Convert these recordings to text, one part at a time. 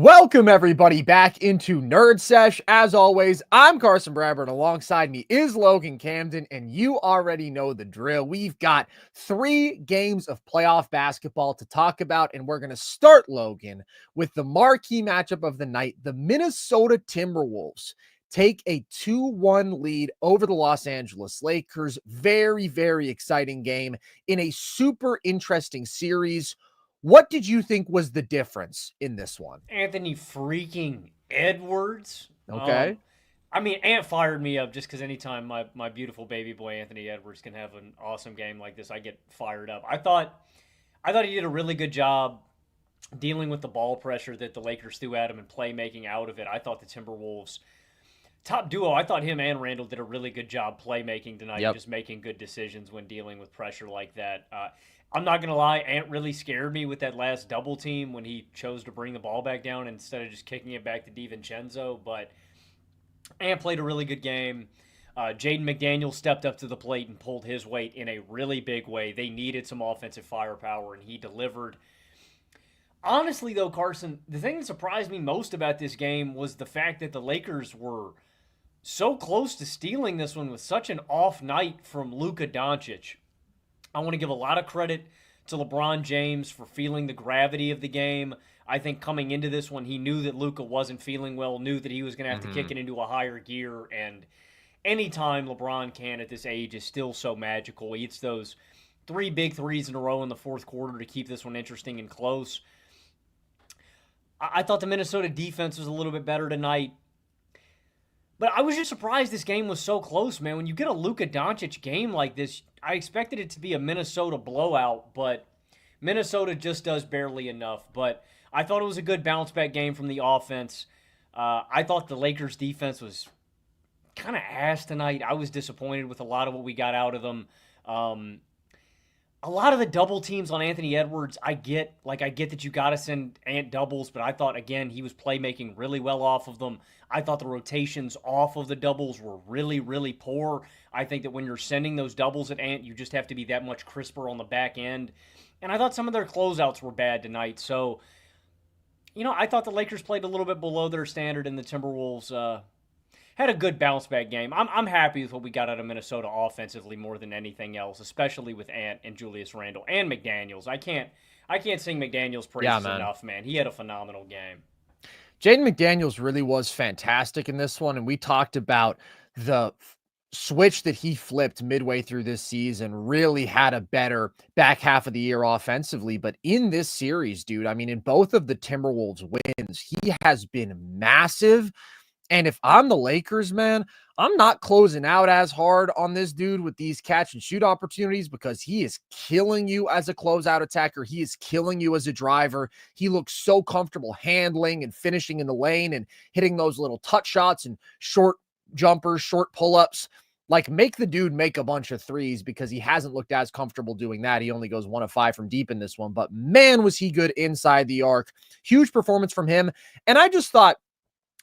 Welcome everybody back into Nerd Sesh. As always, I'm Carson Bradford. Alongside me is Logan Camden, and you already know the drill. We've got 3 games of playoff basketball to talk about, and we're going to start, Logan, with the marquee matchup of the night. The Minnesota Timberwolves take a 2-1 lead over the Los Angeles Lakers. Very, very exciting game in a super interesting series. What did you think was the difference in this one? Anthony freaking Edwards. Okay. Ant fired me up just because anytime my beautiful baby boy Anthony Edwards can have an awesome game like this, I get fired up. I thought he did a really good job dealing with the ball pressure that the Lakers threw at him and playmaking out of it. I thought the Timberwolves top duo, I thought him and Randall did a really good job playmaking tonight, just making good decisions when dealing with pressure like that. I'm not going to lie, Ant really scared me with that last double team when he chose to bring the ball back down instead of just kicking it back to DiVincenzo. But Ant played a really good game. Jaden McDaniels stepped up to the plate and pulled his weight in a really big way. They needed some offensive firepower, and he delivered. Honestly, though, Carson, the thing that surprised me most about this game was the fact that the Lakers were so close to stealing this one with such an off night from Luka Doncic. I want to give a lot of credit to LeBron James for feeling the gravity of the game. I think coming into this one, he knew that Luka wasn't feeling well, knew that he was going to have to kick it into a higher gear, and anytime LeBron can at this age is still so magical. He hits those 3 big threes in a row in the fourth quarter to keep this one interesting and close. I thought the Minnesota defense was a little bit better tonight. But I was just surprised this game was so close, man. When you get a Luka Doncic game like this, I expected it to be a Minnesota blowout, but Minnesota just does barely enough. But I thought it was a good bounce-back game from the offense. I thought the Lakers' defense was kind of ass tonight. I was disappointed with a lot of what we got out of them. A lot of the double teams on Anthony Edwards, I get that you got to send Ant doubles, but I thought, again, he was playmaking really well off of them. I thought the rotations off of the doubles were really, really poor. I think that when you're sending those doubles at Ant, you just have to be that much crisper on the back end. And I thought some of their closeouts were bad tonight. So, I thought the Lakers played a little bit below their standard, and the Timberwolves had a good bounce-back game. I'm happy with what we got out of Minnesota offensively more than anything else, especially with Ant and Julius Randle and McDaniels. I can't sing McDaniels' praises enough, man. He had a phenomenal game. Jaden McDaniels really was fantastic in this one, and we talked about the switch that he flipped midway through this season, really had a better back half of the year offensively. But in this series, dude, in both of the Timberwolves wins, he has been massive. And if I'm the Lakers, man, I'm not closing out as hard on this dude with these catch and shoot opportunities because he is killing you as a closeout attacker. He is killing you as a driver. He looks so comfortable handling and finishing in the lane and hitting those little touch shots and short jumpers, short pull-ups. Like, make the dude make a bunch of threes because he hasn't looked as comfortable doing that. He only goes 1 of 5 from deep in this one. But man, was he good inside the arc. Huge performance from him. And I just thought,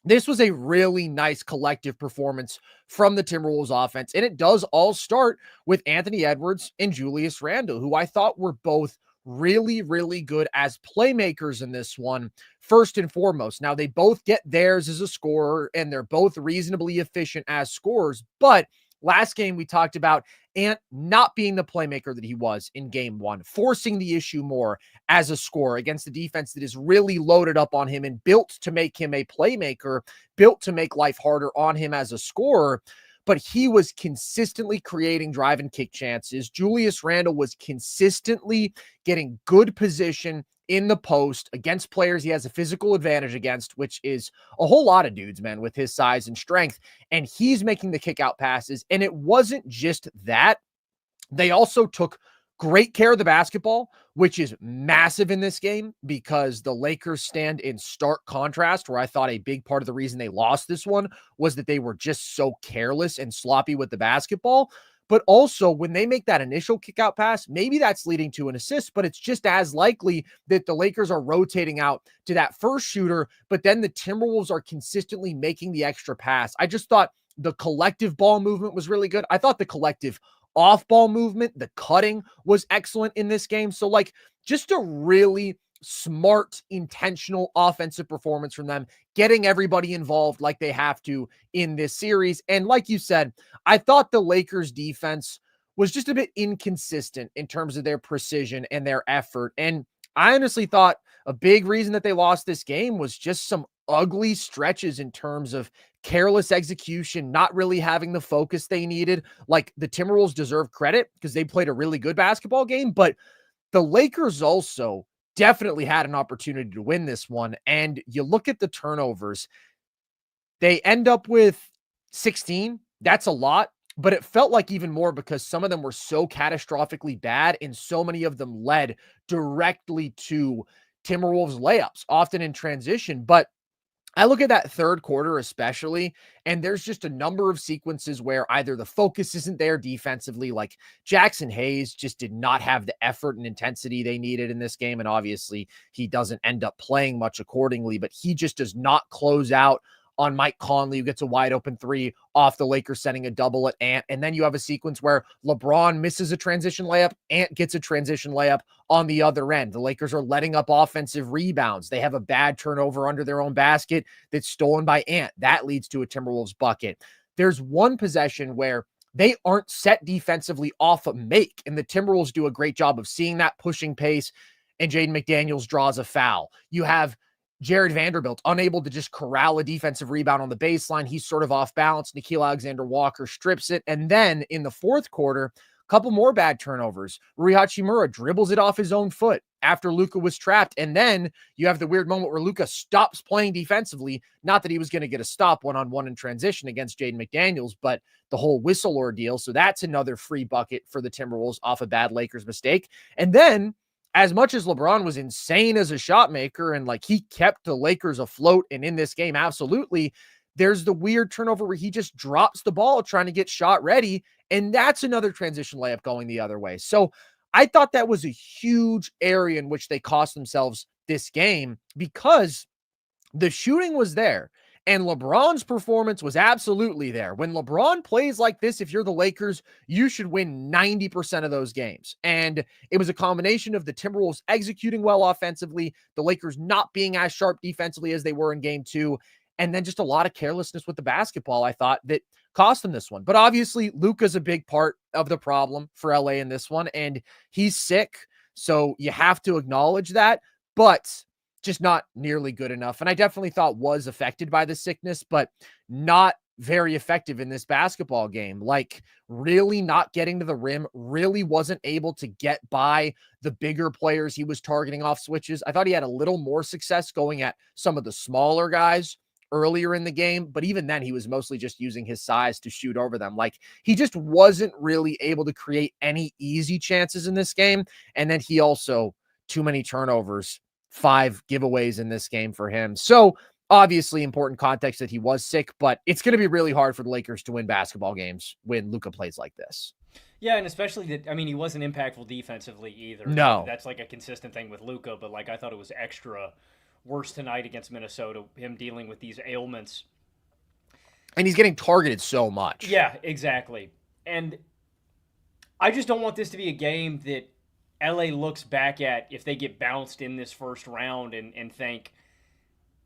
this was a really nice collective performance from the Timberwolves offense, and it does all start with Anthony Edwards and Julius Randle, who I thought were both really, really good as playmakers in this one, first and foremost. Now, they both get theirs as a scorer, and they're both reasonably efficient as scorers, but last game we talked about Ant not being the playmaker that he was in game 1, forcing the issue more as a scorer against the defense that is really loaded up on him and built to make him a playmaker, built to make life harder on him as a scorer. But he was consistently creating drive and kick chances. Julius Randle was consistently getting good position in the post against players he has a physical advantage against, which is a whole lot of dudes, man, with his size and strength. And he's making the kick out passes. And it wasn't just that. They also took great care of the basketball, which is massive in this game because the Lakers stand in stark contrast, where I thought a big part of the reason they lost this one was that they were just so careless and sloppy with the basketball. But also, when they make that initial kick-out pass, maybe that's leading to an assist, but it's just as likely that the Lakers are rotating out to that first shooter, but then the Timberwolves are consistently making the extra pass. I just thought the collective ball movement was really good. I thought the collective off-ball movement, the cutting was excellent in this game. So, just a really smart, intentional offensive performance from them, getting everybody involved like they have to in this series. And like you said, I thought the Lakers defense was just a bit inconsistent in terms of their precision and their effort. And I honestly thought a big reason that they lost this game was just some ugly stretches in terms of careless execution, not really having the focus they needed. Like, the Timberwolves deserve credit because they played a really good basketball game, but the Lakers also definitely had an opportunity to win this one. And you look at the turnovers, they end up with 16. That's a lot, but it felt like even more because some of them were so catastrophically bad and so many of them led directly to Timberwolves layups, often in transition. But I look at that third quarter especially, and there's just a number of sequences where either the focus isn't there defensively, like Jackson Hayes just did not have the effort and intensity they needed in this game, and obviously he doesn't end up playing much accordingly, but he just does not close out on Mike Conley, who gets a wide open three off the Lakers setting a double at Ant. And then you have a sequence where LeBron misses a transition layup, Ant gets a transition layup on the other end. The Lakers are letting up offensive rebounds. They have a bad turnover under their own basket that's stolen by Ant. That leads to a Timberwolves bucket. There's one possession where they aren't set defensively off a make, and the Timberwolves do a great job of seeing that, pushing pace, and Jaden McDaniels draws a foul. You have Jared Vanderbilt unable to just corral a defensive rebound on the baseline. He's sort of off balance. Nickeil Alexander-Walker strips it. And then in the fourth quarter, a couple more bad turnovers. Rui Hachimura dribbles it off his own foot after Luka was trapped. And then you have the weird moment where Luka stops playing defensively. Not that he was going to get a stop one-on-one in transition against Jaden McDaniels, but the whole whistle ordeal. So that's another free bucket for the Timberwolves off a bad Lakers mistake. And then, as much as LeBron was insane as a shot maker and like he kept the Lakers afloat and in this game, absolutely, there's the weird turnover where he just drops the ball trying to get shot ready. And that's another transition layup going the other way. So I thought that was a huge area in which they cost themselves this game because the shooting was there. And LeBron's performance was absolutely there. When LeBron plays like this, if you're the Lakers, you should win 90% of those games. And it was a combination of the Timberwolves executing well offensively, the Lakers not being as sharp defensively as they were in game two, and then just a lot of carelessness with the basketball, I thought, that cost them this one. But obviously, Luka's a big part of the problem for LA in this one, and he's sick, so you have to acknowledge that. But just not nearly good enough. And I definitely thought was affected by the sickness, but not very effective in this basketball game. Like, really not getting to the rim, really wasn't able to get by the bigger players he was targeting off switches. I thought he had a little more success going at some of the smaller guys earlier in the game, but even then he was mostly just using his size to shoot over them. Like, he just wasn't really able to create any easy chances in this game. And then he also, too many turnovers, 5 giveaways in this game for him. So obviously important context that he was sick, but it's going to be really hard for the Lakers to win basketball games when Luka plays like this. Yeah, and especially that, I mean, he wasn't impactful defensively either. No. That's like a consistent thing with Luka, but like I thought it was extra worse tonight against Minnesota, him dealing with these ailments. And he's getting targeted so much. Yeah, exactly. And I just don't want this to be a game that LA looks back at if they get bounced in this first round and think,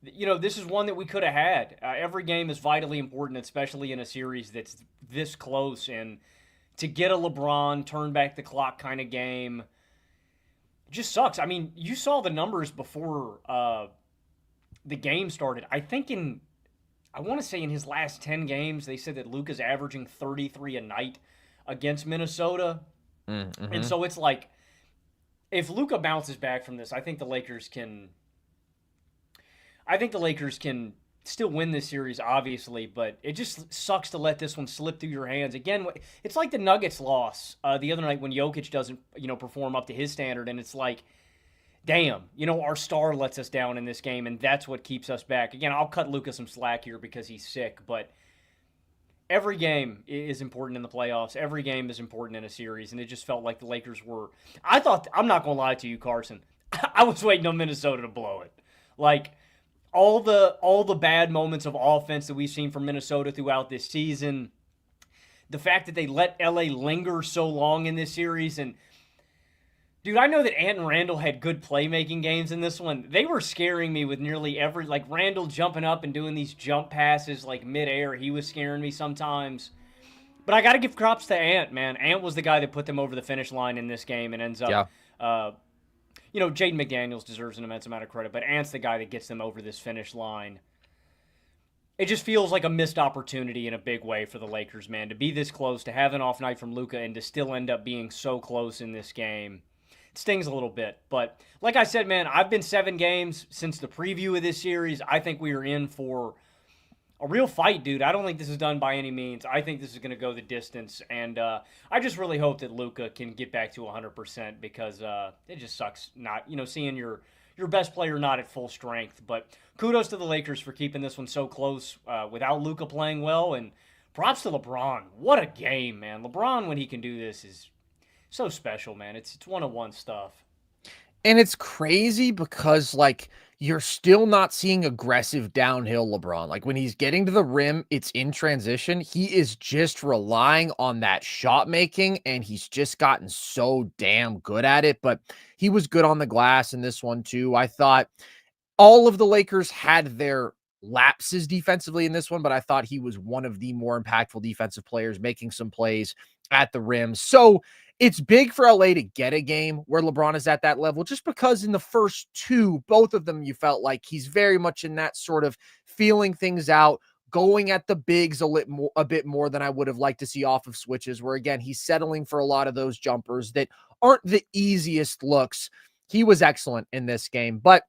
you know, this is one that we could have had. Every game is vitally important, especially in a series that's this close. And to get a LeBron turn back the clock kind of game just sucks. I mean, you saw the numbers before the game started. I think I want to say in his last 10 games, they said that Luka's averaging 33 a night against Minnesota. Mm-hmm. And so it's like, if Luka bounces back from this, I think the Lakers can still win this series, obviously, but it just sucks to let this one slip through your hands. Again, it's like the Nuggets loss the other night when Jokic doesn't, perform up to his standard, and it's like, damn, our star lets us down in this game, and that's what keeps us back. Again, I'll cut Luka some slack here because he's sick, but every game is important in the playoffs. Every game is important in a series, and it just felt like the Lakers were. I'm not going to lie to you, Carson. I was waiting on Minnesota to blow it. Like, all the bad moments of offense that we've seen from Minnesota throughout this season, the fact that they let LA linger so long in this series, and Dude, I know that Ant and Randall had good playmaking games in this one. They were scaring me with nearly every, like Randall jumping up and doing these jump passes like midair. He was scaring me sometimes. But I got to give props to Ant, man. Ant was the guy that put them over the finish line in this game and ends up, Yeah. uh, Jaden McDaniels deserves an immense amount of credit, but Ant's the guy that gets them over this finish line. It just feels like a missed opportunity in a big way for the Lakers, man, to be this close, to have an off night from Luka, and to still end up being so close in this game. It stings a little bit. But like I said, man, I've been 7 games since the preview of this series. I think we are in for a real fight, dude. I don't think this is done by any means. I think this is going to go the distance. And I just really hope that Luka can get back to 100% because it just sucks not, seeing your best player not at full strength. But kudos to the Lakers for keeping this one so close without Luka playing well. And props to LeBron. What a game, man. LeBron, when he can do this, is so special, man. It's one-on-one stuff. And it's crazy because, like, you're still not seeing aggressive downhill LeBron. Like, when he's getting to the rim, it's in transition. He is just relying on that shot making, and he's just gotten so damn good at it. But he was good on the glass in this one, too. I thought all of the Lakers had their lapses defensively in this one, but I thought he was one of the more impactful defensive players, making some plays at the rim. So it's big for LA to get a game where LeBron is at that level, just because in the first 2, both of them, you felt like he's very much in that sort of feeling things out, going at the bigs a bit more than I would have liked to see off of switches, where again, he's settling for a lot of those jumpers that aren't the easiest looks. He was excellent in this game, but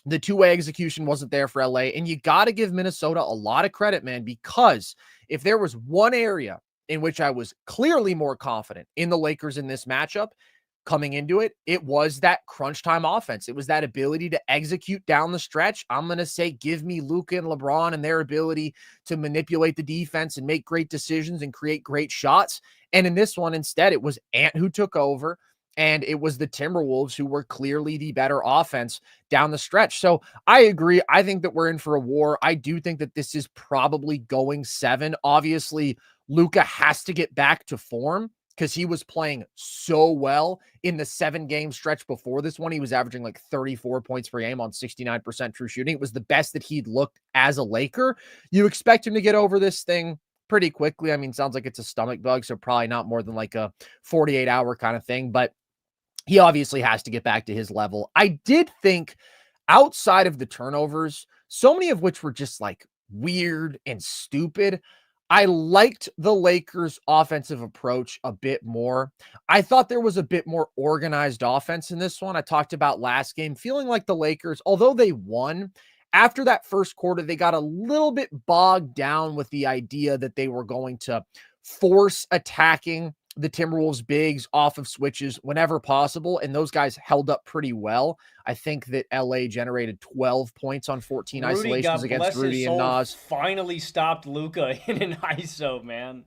the two-way execution wasn't there for LA. And you got to give Minnesota a lot of credit, man, because if there was one area in which I was clearly more confident in the Lakers in this matchup coming into it, it was that crunch time offense. It was that ability to execute down the stretch. I'm going to say, give me Luka and LeBron and their ability to manipulate the defense and make great decisions and create great shots. And in this one, instead, it was Ant who took over. And it was the Timberwolves who were clearly the better offense down the stretch. So I agree. I think that we're in for a war. I do think that this is probably going 7. Obviously, Luka has to get back to form because he was playing so well in the 7-game stretch before this one. He was averaging like 34 points per game on 69% true shooting. It was the best that he'd looked as a Laker. You expect him to get over this thing pretty quickly. I mean, sounds like it's a stomach bug, so probably not more than like a 48-hour kind of thing, but he obviously has to get back to his level. I did think outside of the turnovers, so many of which were just like weird and stupid, I liked the Lakers' offensive approach a bit more. I thought there was a bit more organized offense in this one. I talked about last game, feeling like the Lakers, although they won, after that first quarter, they got a little bit bogged down with the idea that they were going to force attacking the Timberwolves bigs off of switches whenever possible, and those guys held up pretty well. I think that LA generated 12 points on 14 Rudy, isolations God against bless Rudy his and soul, Nas. finally stopped Luka in an ISO, man.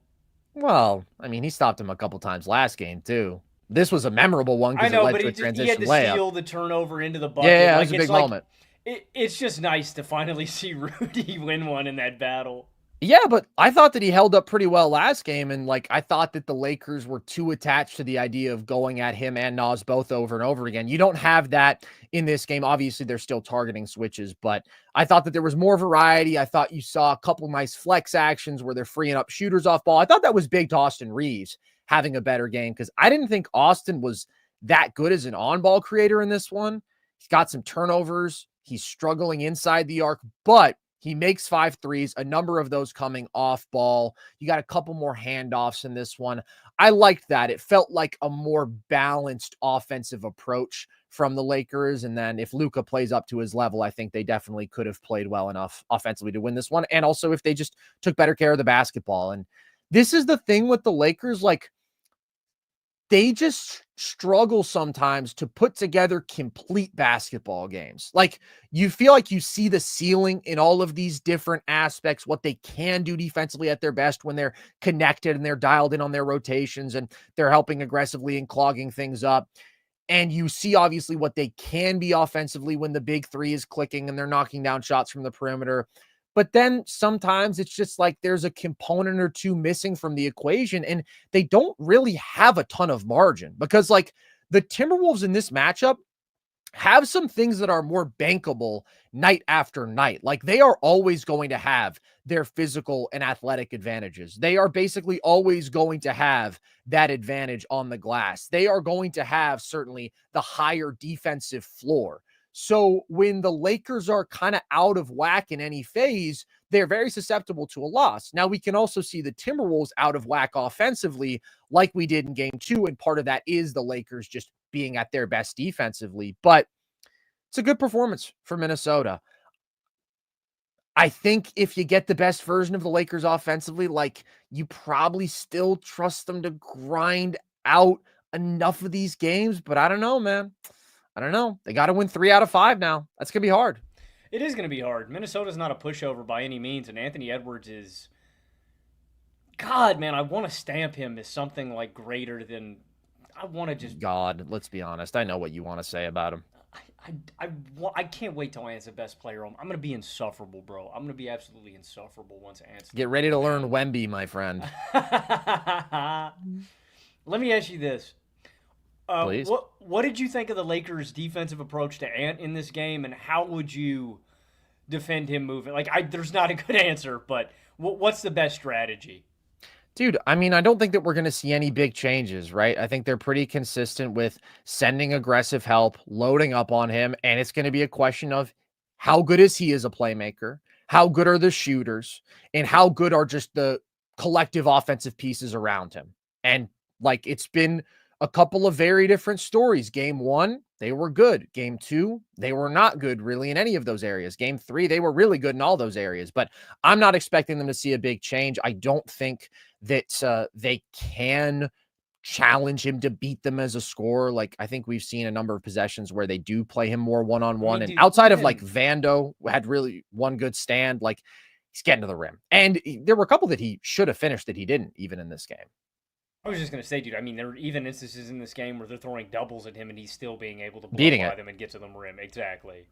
Well, I mean, he stopped him a couple times last game too. This was a memorable one I because it know, led but to a he had transition to layup. steal the turnover into the bucket. Yeah, it like, was a it's big like, moment. It's just nice to finally see Rudy win one in that battle. Yeah, but I thought that he held up pretty well last game, and like I thought that the Lakers were too attached to the idea of going at him and Nas both over and over again. You don't have that in this game. Obviously, they're still targeting switches, but I thought that there was more variety. I thought you saw a couple nice flex actions where they're freeing up shooters off ball. I thought that was big to Austin Reeves having a better game because I didn't think Austin was that good as an on-ball creator in this one. He's got some turnovers. He's struggling inside the arc, but he makes 5 threes, a number of those coming off ball. You got a couple more handoffs in this one. I liked that. It felt like a more balanced offensive approach from the Lakers. And then if Luka plays up to his level, I think they definitely could have played well enough offensively to win this one. And also if they just took better care of the basketball. And this is the thing with the Lakers, like, they just struggle sometimes to put together complete basketball games. Like, you feel like you see the ceiling in all of these different aspects, what they can do defensively at their best when they're connected and they're dialed in on their rotations and they're helping aggressively and clogging things up. And you see obviously what they can be offensively when the big 3 is clicking and they're knocking down shots from the perimeter. But then sometimes it's just like there's a component or two missing from the equation, and they don't really have a ton of margin because, like, The Timberwolves in this matchup have some things that are more bankable night after night. Like they are always going to have their physical and athletic advantages. They are basically always going to have that advantage on the glass. They are going to have certainly the higher defensive floor. So when the Lakers are kind of out of whack in any phase, they're very susceptible to a loss. Now we can also see the Timberwolves out of whack offensively like we did in game 2. And part of that is the Lakers just being at their best defensively, but it's a good performance for Minnesota. I think if you get the best version of the Lakers offensively, like you probably still trust them to grind out enough of these games, but I don't know, man. I don't know. They got to win 3 out of 5 now. That's going to be hard. It is going to be hard. Minnesota's not a pushover by any means, and Anthony Edwards is... God, man, I want to stamp him as something like greater than... I want to just... God, let's be honest. I know what you want to say about him. I can't wait till Ant's the best player. I'm going to be insufferable, bro. I'm going to be absolutely insufferable once Ant's... Get ready to learn Wemby, my friend. Let me ask you this. Please. What did you think of the Lakers' defensive approach to Ant in this game, and how would you defend him moving? Like, there's not a good answer, but what's the best strategy? Dude, I mean, I don't think that we're going to see any big changes, right? I think they're pretty consistent with sending aggressive help, loading up on him, and it's going to be a question of how good is he as a playmaker, how good are the shooters, and how good are just the collective offensive pieces around him. And like, it's been a couple of very different stories. Game 1, they were good. Game 2, they were not good really in any of those areas. Game 3, they were really good in all those areas, but I'm not expecting them to see a big change. I don't think that they can challenge him to beat them as a scorer. Like, I think we've seen a number of possessions where they do play him more one-on-one. And outside of like Vando had really one good stand, like he's getting to the rim. And there were a couple that he should have finished that he didn't even in this game. I was just going to say, dude, I mean, there are even instances in this game where they're throwing doubles at him and he's still being able to blow by them and get to the rim. Exactly.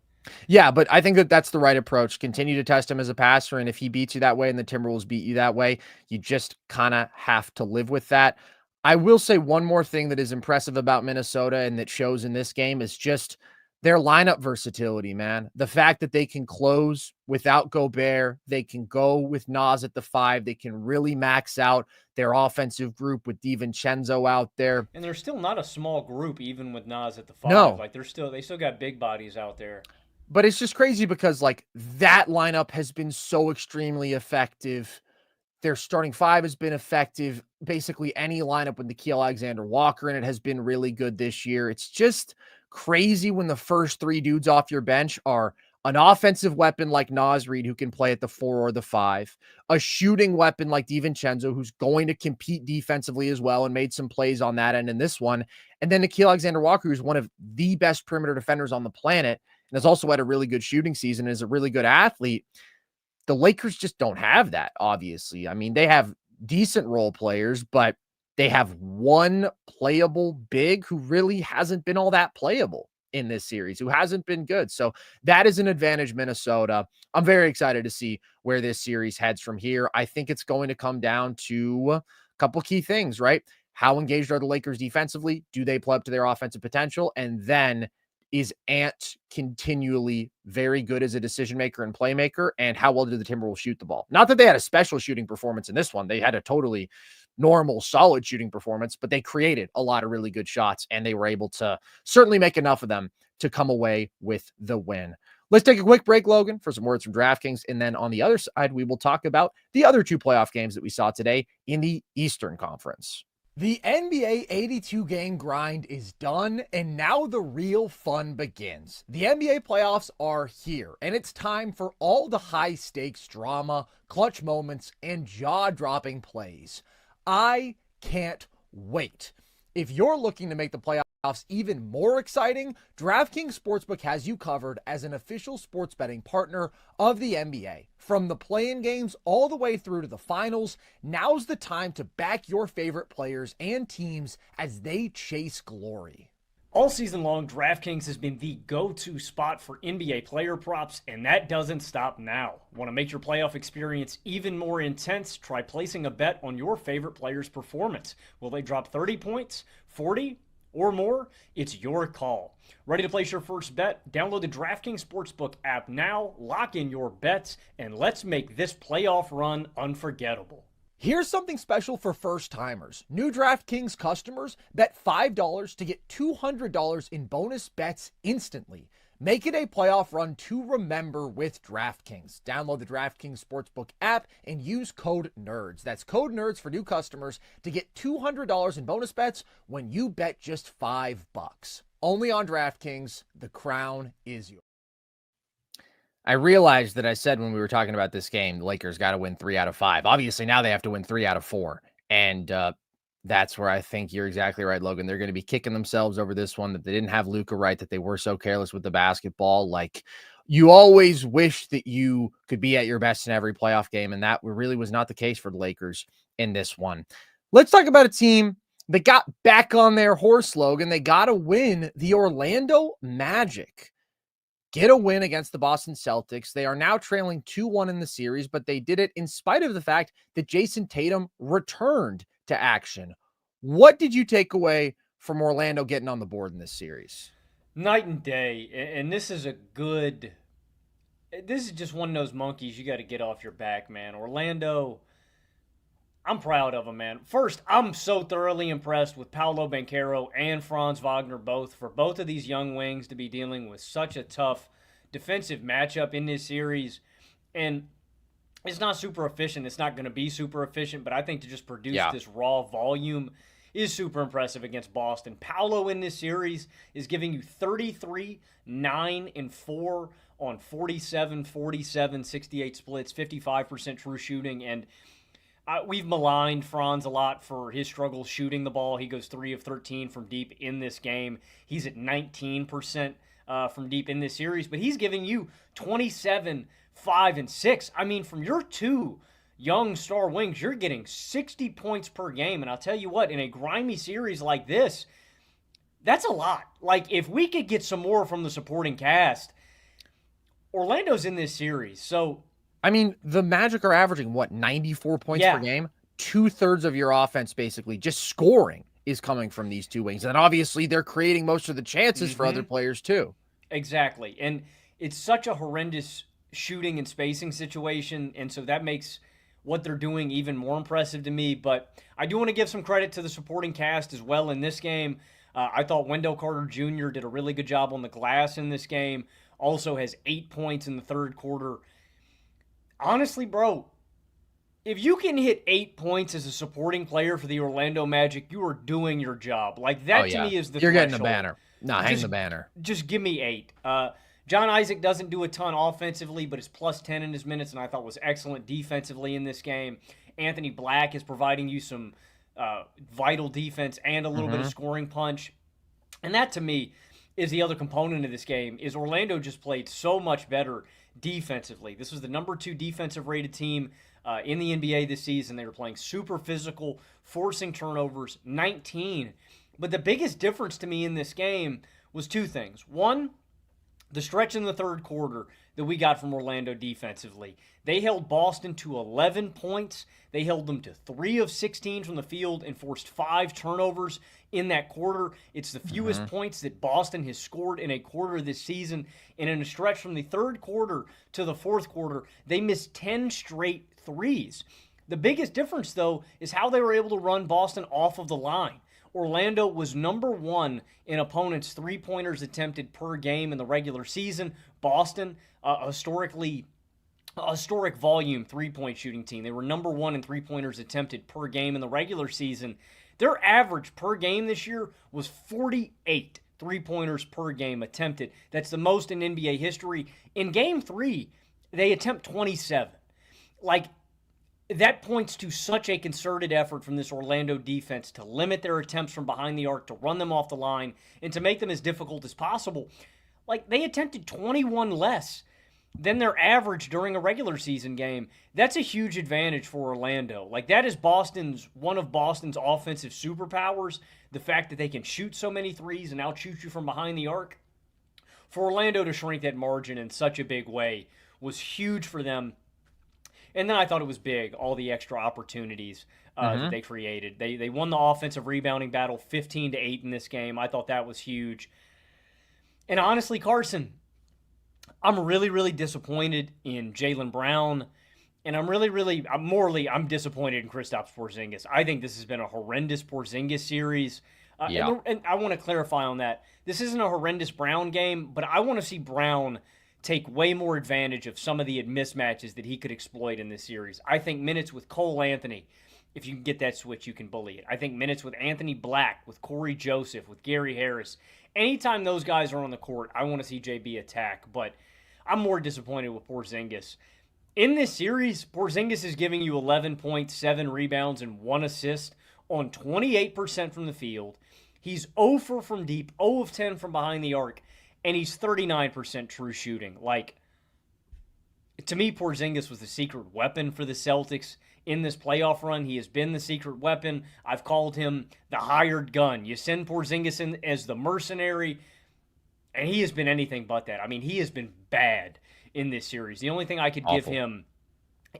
Yeah, but I think that that's the right approach. Continue to test him as a passer, and if he beats you that way and the Timberwolves beat you that way, you just kind of have to live with that. I will say one more thing that is impressive about Minnesota and that shows in this game is just their lineup versatility, man. The fact that they can close without Gobert, they can go with Nas at the 5, they can really max out their offensive group with DiVincenzo out there. And they're still not a small group, even with Nas at the 5. No. Like they still got big bodies out there. But it's just crazy because like that lineup has been so extremely effective. Their starting 5 has been effective. Basically any lineup with Nickeil Alexander-Walker in it has been really good this year. It's just crazy when the first 3 dudes off your bench are an offensive weapon like Naz Reid, who can play at the 4 or the 5, a shooting weapon like DiVincenzo, who's going to compete defensively as well and made some plays on that end in this one, and then Nickeil Alexander-Walker, who's one of the best perimeter defenders on the planet and has also had a really good shooting season and is a really good athlete. The Lakers just don't have that, obviously. I mean, they have decent role players, but they have one playable big who really hasn't been all that playable in this series, who hasn't been good. So that is an advantage, Minnesota. I'm very excited to see where this series heads from here. I think it's going to come down to a couple key things, right? How engaged are the Lakers defensively? Do they play up to their offensive potential? And then is Ant continually very good as a decision maker and playmaker? And how well do the Timberwolves shoot the ball? Not that they had a special shooting performance in this one. They had a totally normal, solid shooting performance, but they created a lot of really good shots and they were able to certainly make enough of them to come away with the win. Let's take a quick break, Logan, for some words from DraftKings. And then on the other side, we will talk about the other 2 playoff games that we saw today in the Eastern Conference. The NBA 82-game grind is done, and now the real fun begins. The NBA playoffs are here, and it's time for all the high-stakes drama, clutch moments, and jaw-dropping plays. I can't wait. If you're looking to make the playoffs even more exciting, DraftKings Sportsbook has you covered as an official sports betting partner of the NBA. From the play-in games all the way through to the finals, now's the time to back your favorite players and teams as they chase glory. All season long, DraftKings has been the go-to spot for NBA player props, and that doesn't stop now. Want to make your playoff experience even more intense? Try placing a bet on your favorite player's performance. Will they drop 30 points, 40, or more, it's your call. Ready to place your first bet? Download the DraftKings Sportsbook app now, lock in your bets, and let's make this playoff run unforgettable. Here's something special for first timers. New DraftKings customers bet $5 to get $200 in bonus bets instantly. Make it a playoff run to remember with DraftKings. Download the DraftKings Sportsbook app and use code NERDS. That's code NERDS for new customers to get $200 in bonus bets when you bet just $5. Only on DraftKings. The crown is yours. I realized that I said when we were talking about this game, the Lakers got to win 3 out of 5. Obviously, now they have to win 3 out of 4. And that's where I think you're exactly right, Logan. They're going to be kicking themselves over this one, that they didn't have Luka right, that they were so careless with the basketball. Like, you always wish that you could be at your best in every playoff game, and that really was not the case for the Lakers in this one. Let's talk about a team that got back on their horse, Logan. They got to win. The Orlando Magic get a win against the Boston Celtics. They are now trailing 2-1 in the series, but they did it in spite of the fact that Jayson Tatum returned to action. What did you take away from Orlando getting on the board in this series? Night and day, and this is just one of those monkeys you got to get off your back, man. Orlando, I'm proud of them, man. First, I'm so thoroughly impressed with Paolo Banchero and Franz Wagner for both of these young wings to be dealing with such a tough defensive matchup in this series. And it's not super efficient. It's not going to be super efficient, but I think to just produce this raw volume is super impressive against Boston. Paolo in this series is giving you 33, 9, and 4 on 47, 47, 68 splits, 55% true shooting, and we've maligned Franz a lot for his struggles shooting the ball. He goes 3 of 13 from deep in this game. He's at 19% from deep in this series, but he's giving you 27, 5, and 6. I mean, from your two young star wings, you're getting 60 points per game. And I'll tell you what, in a grimy series like this, that's a lot. Like, if we could get some more from the supporting cast, Orlando's in this series. So, I mean, the Magic are averaging, 94 points per game? 2/3 of your offense, basically, just scoring, is coming from these two wings. And obviously, they're creating most of the chances for other players, too. Exactly. And it's such a horrendous shooting and spacing situation, and so that makes what they're doing even more impressive to me. But I do want to give some credit to the supporting cast as well in this game. I thought Wendell Carter Jr. did a really good job on the glass in this game. Also has 8 points in the third quarter. Honestly, bro, if you can hit 8 points as a supporting player for the Orlando Magic, you are doing your job. Like, that to me is the You're threshold. getting the banner. No, hang the banner. Just give me 8. John Isaac doesn't do a ton offensively, but is plus 10 in his minutes, and I thought was excellent defensively in this game. Anthony Black is providing you some vital defense and a little bit of scoring punch. And that, to me, is the other component of this game, is Orlando just played so much better defensively. This was the number 2 defensive rated team in the NBA this season. They were playing super physical, forcing turnovers, 19. But the biggest difference to me in this game was 2 things. One, the stretch in the third quarter that we got from Orlando defensively. They held Boston to 11 points. They held them to 3 of 16 from the field and forced 5 turnovers in that quarter. It's the fewest points that Boston has scored in a quarter this season. And in a stretch from the third quarter to the fourth quarter, they missed 10 straight threes. The biggest difference, though, is how they were able to run Boston off of the line. Orlando was number 1 in opponents' three-pointers attempted per game in the regular season. Boston, historic volume three-point shooting team. They were number 1 in three-pointers attempted per game in the regular season. Their average per game this year was 48 three-pointers per game attempted. That's the most in NBA history. In Game 3, they attempt 27. Like, that points to such a concerted effort from this Orlando defense to limit their attempts from behind the arc, to run them off the line, and to make them as difficult as possible. Like, they attempted 21 less than their average during a regular season game. That's a huge advantage for Orlando. Like, that is one of Boston's offensive superpowers, the fact that they can shoot so many threes and outshoot you from behind the arc. For Orlando to shrink that margin in such a big way was huge for them. And then I thought it was big, all the extra opportunities that Mm-hmm. they created. They won the offensive rebounding battle 15-8 in this game. I thought that was huge. And honestly, Carson, I'm really, really disappointed in Jaylen Brown. And I'm disappointed in Kristaps Porzingis. I think this has been a horrendous Porzingis series. Yeah. And I want to clarify on that. This isn't a horrendous Brown game, but I want to see Brown take way more advantage of some of the mismatches that he could exploit in this series. I think minutes with Cole Anthony, if you can get that switch, you can bully it. I think minutes with Anthony Black, with Corey Joseph, with Gary Harris. Anytime those guys are on the court, I want to see JB attack. But I'm more disappointed with Porzingis. In this series, Porzingis is giving you 11.7 rebounds and 1 assist on 28% from the field. He's 0 for from deep, 0 of 10 from behind the arc, and he's 39% true shooting. Like, to me, Porzingis was the secret weapon for the Celtics in this playoff run. He has been the secret weapon. I've called him the hired gun. You send Porzingis in as the mercenary, and he has been anything but that. I mean, he has been bad in this series. The only thing I could give him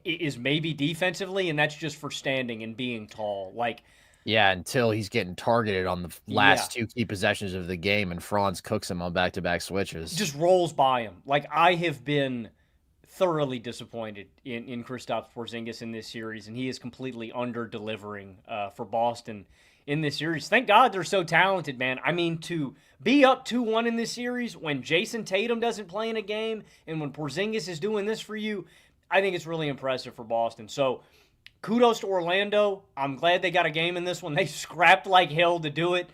is maybe defensively, and that's just for standing and being tall. Like, yeah, until he's getting targeted on the last two key possessions of the game, and Franz cooks him on back-to-back switches. Just rolls by him. Like, I have been thoroughly disappointed in Kristaps Porzingis in this series, and he is completely under-delivering for Boston in this series. Thank God they're so talented, man. I mean, to be up 2-1 in this series when Jayson Tatum doesn't play in a game and when Porzingis is doing this for you, I think it's really impressive for Boston. So, kudos to Orlando. I'm glad they got a game in this one. They scrapped like hell to do it.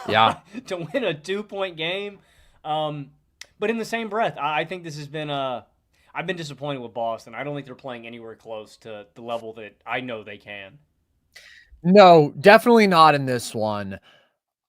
Yeah. To win a 2-point game. But in the same breath, I think this has been I've been disappointed with Boston. I don't think they're playing anywhere close to the level that I know they can. No, definitely not in this one.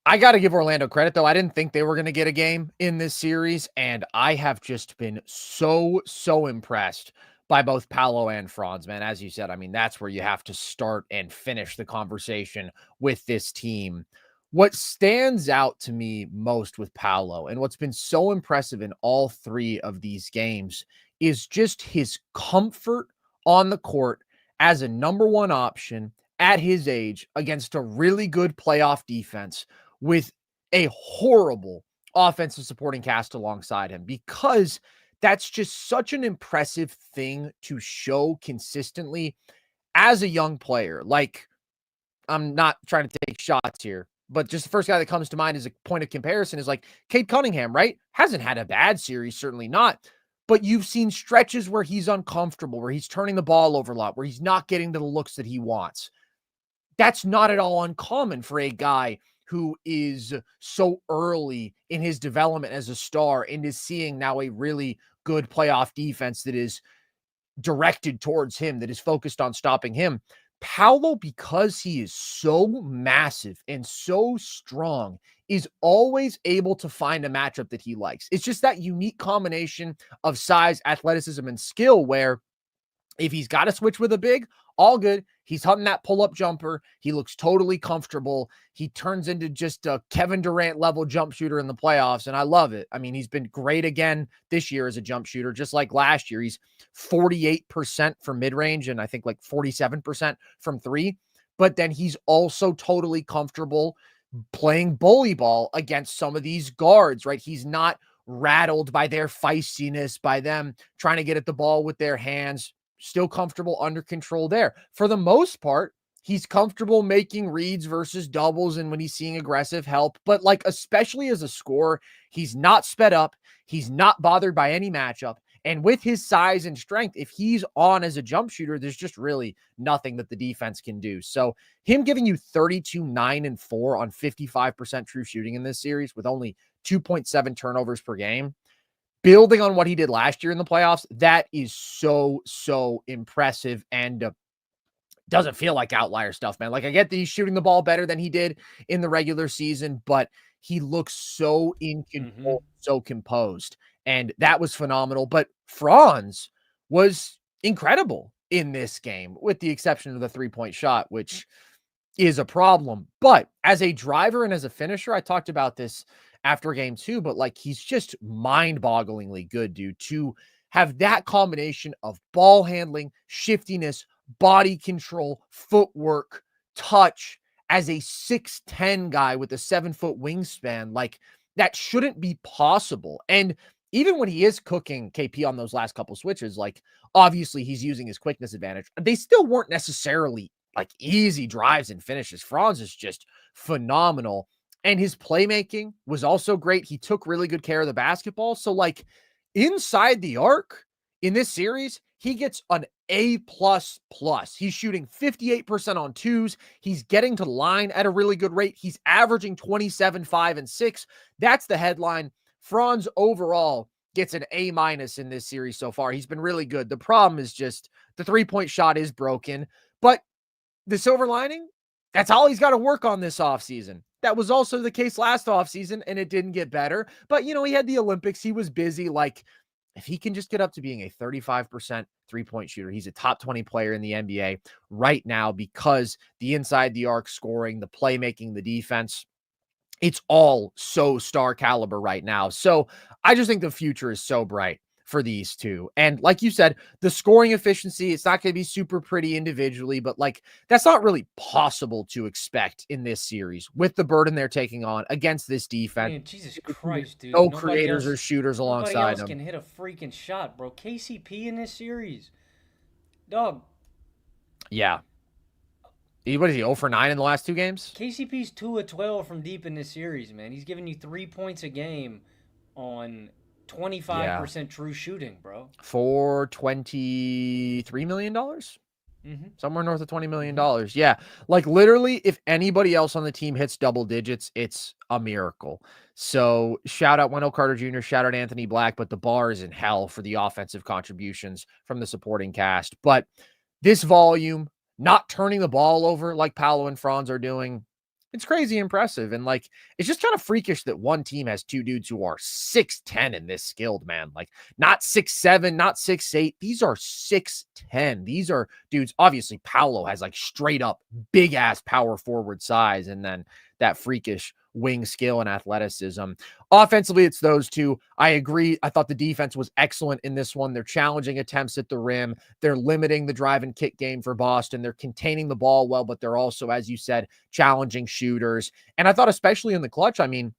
I got to give Orlando credit, though. I didn't think they were going to get a game in this series, and I have just been so impressed by both Paolo and Franz, man. As you said, I mean, that's where you have to start and finish the conversation with this team. What stands out to me most with Paolo, and what's been so impressive in all 3 of these games, is just his comfort on the court as a number 1 option at his age against a really good playoff defense with a horrible offensive supporting cast alongside him, because that's just such an impressive thing to show consistently as a young player. Like, I'm not trying to take shots here, but just the first guy that comes to mind as a point of comparison is like Cade Cunningham, right? Hasn't had a bad series, certainly not. But you've seen stretches where he's uncomfortable, where he's turning the ball over a lot, where he's not getting to the looks that he wants. That's not at all uncommon for a guy who is so early in his development as a star and is seeing now a really good playoff defense that is directed towards him, that is focused on stopping him. Paolo, because he is so massive and so strong, is always able to find a matchup that he likes. It's just that unique combination of size, athleticism, and skill where if he's got to switch with a big, all good. He's hunting that pull-up jumper. He looks totally comfortable. He turns into just a Kevin Durant level jump shooter in the playoffs, and I love it. I mean, he's been great again this year as a jump shooter, just like last year. He's 48% from mid-range and I think like 47% from 3. But then he's also totally comfortable playing bully ball against some of these guards, right? He's not rattled by their feistiness, by them trying to get at the ball with their hands. Still comfortable under control there. For the most part, he's comfortable making reads versus doubles and when he's seeing aggressive help. But like, especially as a scorer, he's not sped up. He's not bothered by any matchup. And with his size and strength, if he's on as a jump shooter, there's just really nothing that the defense can do. So him giving you 32, 9, and 4 on 55% true shooting in this series with only 2.7 turnovers per game, building on what he did last year in the playoffs, that is so impressive and doesn't feel like outlier stuff, man. Like, I get that he's shooting the ball better than he did in the regular season, but he looks so in control, so composed, and that was phenomenal. But Franz was incredible in this game, with the exception of the 3-point shot, which is a problem. But as a driver and as a finisher, I talked about this after game 2, but like, he's just mind-bogglingly good, dude. To have that combination of ball handling, shiftiness, body control, footwork, touch as a 6'10 guy with a 7-foot wingspan. Like, that shouldn't be possible. And even when he is cooking KP on those last couple switches, like, obviously he's using his quickness advantage. They still weren't necessarily like easy drives and finishes. Franz is just phenomenal. And his playmaking was also great. He took really good care of the basketball. So, like, inside the arc in this series, he gets an A++. He's shooting 58% on twos. He's getting to the line at a really good rate. He's averaging 27, 5, and 6. That's the headline. Franz overall gets an A- in this series so far. He's been really good. The problem is just the three-point shot is broken. But the silver lining, that's all he's got to work on this offseason. That was also the case last offseason, and it didn't get better. But, you know, he had the Olympics. He was busy. Like, if he can just get up to being a 35% three-point shooter, he's a top 20 player in the NBA right now because the inside the arc scoring, the playmaking, the defense, it's all so star caliber right now. So I just think the future is so bright for these two. And like you said, the scoring efficiency, it's not going to be super pretty individually, but like, that's not really possible to expect in this series with the burden they're taking on against this defense. Man, Jesus Christ, dude. No creators or shooters Nobody alongside else them. can hit a freaking shot, bro. KCP in this series. Dog. Yeah. What is he, 0 for 9 in the last two games? KCP's 2 of 12 from deep in this series, man. He's giving you 3 points a game on 25% true shooting, bro. For $23 million? Mm-hmm. Somewhere north of $20 million. Yeah. Like, literally, if anybody else on the team hits double digits, it's a miracle. So shout out Wendell Carter Jr., shout out Anthony Black, but the bar is in hell for the offensive contributions from the supporting cast. But this volume, not turning the ball over like Paolo and Franz are doing, it's crazy impressive. And like, it's just kind of freakish that one team has two dudes who are 6'10 and this skilled, man. Like, not 6'7, not 6'8. These are 6'10. These are dudes. Obviously, Paolo has like straight up big ass power forward size, and then that freakish wing skill and athleticism. Offensively, it's those two. I agree. I thought the defense was excellent in this one. They're challenging attempts at the rim. They're limiting the drive and kick game for Boston. They're containing the ball well, but they're also, as you said, challenging shooters. And I thought especially in the clutch, I mean,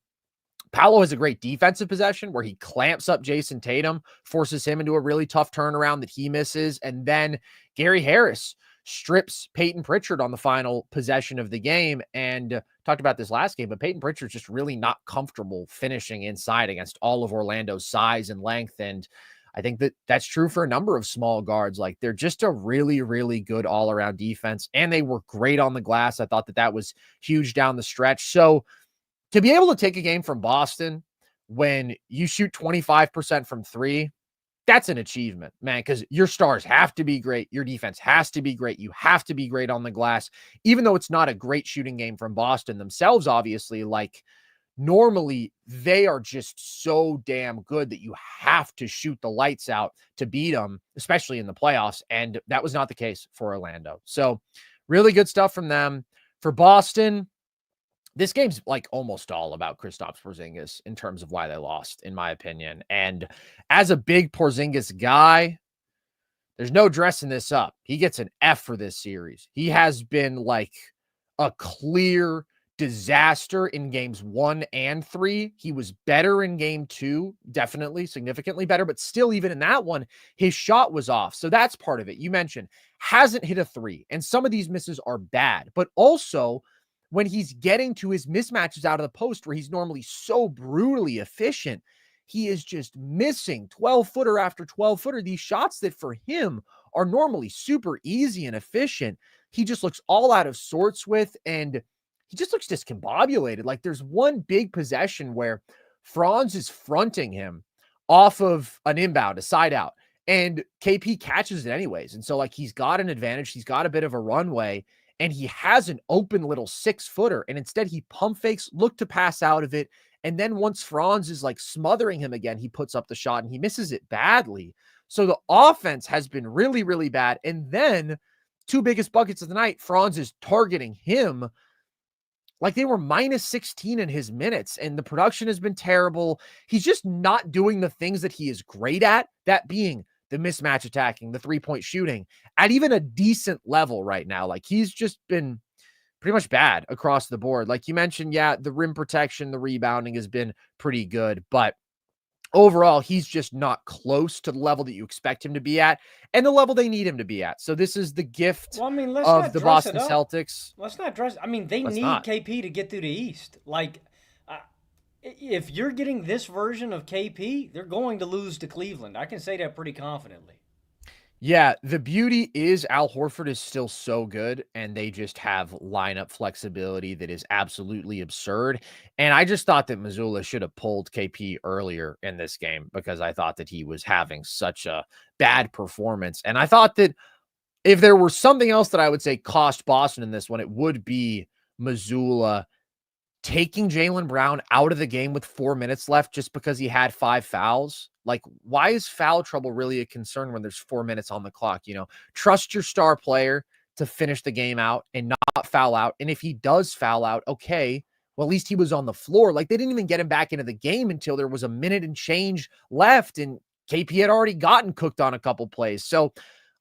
Paolo has a great defensive possession where he clamps up Jayson Tatum, forces him into a really tough turnaround that he misses. And then Gary Harris strips Peyton Pritchard on the final possession of the game. And talked about this last game, but Peyton Pritchard's just really not comfortable finishing inside against all of Orlando's size and length. And I think that that's true for a number of small guards. Like, they're just a really, really good all-around defense, and they were great on the glass. I thought that that was huge down the stretch. So to be able to take a game from Boston when you shoot 25% from three, that's an achievement, man, because your stars have to be great. Your defense has to be great. You have to be great on the glass, even though it's not a great shooting game from Boston themselves, obviously. Like, normally they are just so damn good that you have to shoot the lights out to beat them, especially in the playoffs. And that was not the case for Orlando. So really good stuff from them. For Boston, this game's like almost all about Kristaps Porzingis in terms of why they lost, in my opinion. And as a big Porzingis guy, there's no dressing this up. He gets an F for this series. He has been like a clear disaster in games 1 and 3. He was better in game 2, definitely significantly better, but still, even in that one, his shot was off. So that's part of it. You mentioned hasn't hit a 3, and some of these misses are bad, but also when he's getting to his mismatches out of the post where he's normally so brutally efficient, he is just missing 12-footer after 12-footer. These shots that for him are normally super easy and efficient, he just looks all out of sorts with, and he just looks discombobulated. Like, there's one big possession where Franz is fronting him off of an inbound, a side out, and KP catches it anyways. And so, like, he's got an advantage. He's got a bit of a runway, and he has an open little 6-footer, and instead he pump fakes, look to pass out of it. And then once Franz is like smothering him again, he puts up the shot and he misses it badly. So the offense has been really, really bad. And then two biggest buckets of the night, Franz is targeting him like they were minus 16 in his minutes, and the production has been terrible. He's just not doing the things that he is great at, that being the mismatch attacking, the 3-point shooting at even a decent level right now. Like, he's just been pretty much bad across the board. Like you mentioned, yeah, the rim protection, the rebounding has been pretty good, but overall, he's just not close to the level that you expect him to be at and the level they need him to be at. So this is the gift Well, I mean, let's of not the dress it Boston up. Celtics. Let's not dress. I mean, they Let's need not. KP to get through the East. Like, uh, if you're getting this version of KP, they're going to lose to Cleveland. I can say that pretty confidently. Yeah, the beauty is Al Horford is still so good, and they just have lineup flexibility that is absolutely absurd. And I just thought that Missoula should have pulled KP earlier in this game because I thought that he was having such a bad performance. And I thought that if there were something else that I would say cost Boston in this one, it would be Missoula taking Jaylen Brown out of the game with 4 minutes left just because he had 5 fouls. Like, why is foul trouble really a concern when there's 4 minutes on the clock? Trust your star player to finish the game out and not foul out. And if he does foul out, okay, well, at least he was on the floor. Like, they didn't even get him back into the game until there was a minute and change left, and KP had already gotten cooked on a couple plays. So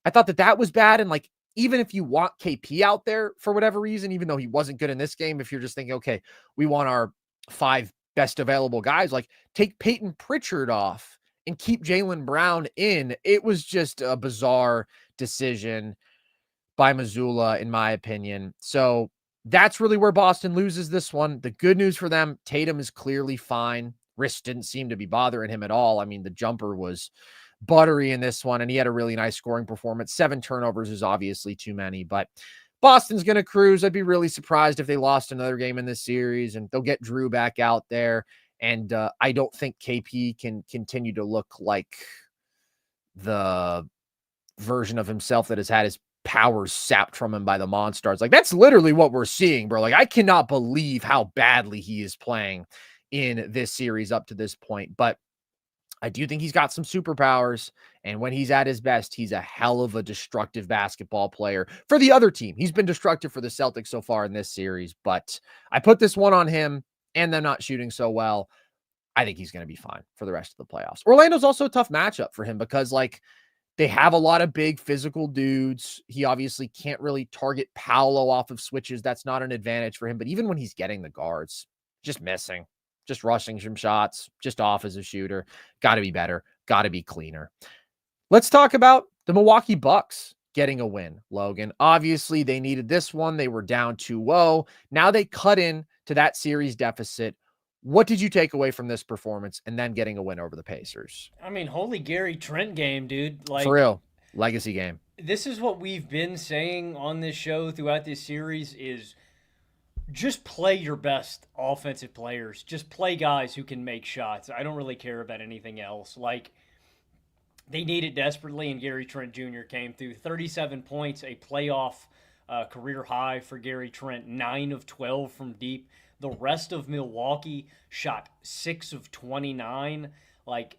I thought that that was bad. And like, even if you want KP out there for whatever reason, even though he wasn't good in this game, if you're just thinking, okay, we want our 5 best available guys, like take Peyton Pritchard off and keep Jaylen Brown in. It was just a bizarre decision by Missoula, in my opinion. So that's really where Boston loses this one. The good news for them, Tatum is clearly fine. Wrist didn't seem to be bothering him at all. I mean, the jumper was buttery in this one, and he had a really nice scoring performance. 7 turnovers is obviously too many, but Boston's going to cruise. I'd be really surprised if they lost another game in this series, and they'll get Drew back out there. And I don't think KP can continue to look like the version of himself that has had his powers sapped from him by the Monstars. Like, that's literally what we're seeing, bro. Like, I cannot believe how badly he is playing in this series up to this point. But I do think he's got some superpowers, and when he's at his best, he's a hell of a destructive basketball player for the other team. He's been destructive for the Celtics so far in this series, but I put this one on him, and them not shooting so well. I think he's going to be fine for the rest of the playoffs. Orlando's also a tough matchup for him because, like, they have a lot of big physical dudes. He obviously can't really target Paolo off of switches. That's not an advantage for him, but even when he's getting the guards, just missing. Just rushing some shots, just off as a shooter. Got to be better. Got to be cleaner. Let's talk about the Milwaukee Bucks getting a win, Logan. Obviously, they needed this one. They were down 2-0. Now they cut in to that series deficit. What did you take away from this performance and then getting a win over the Pacers? I mean, holy Gary Trent game, dude. Like, for real, legacy game. This is what we've been saying on this show throughout this series is just play your best offensive players. Just play guys who can make shots. I don't really care about anything else. Like, they need it desperately, and Gary Trent Jr. came through. 37 points, a playoff career high for Gary Trent. 9 of 12 from deep. The rest of Milwaukee shot 6 of 29. Like,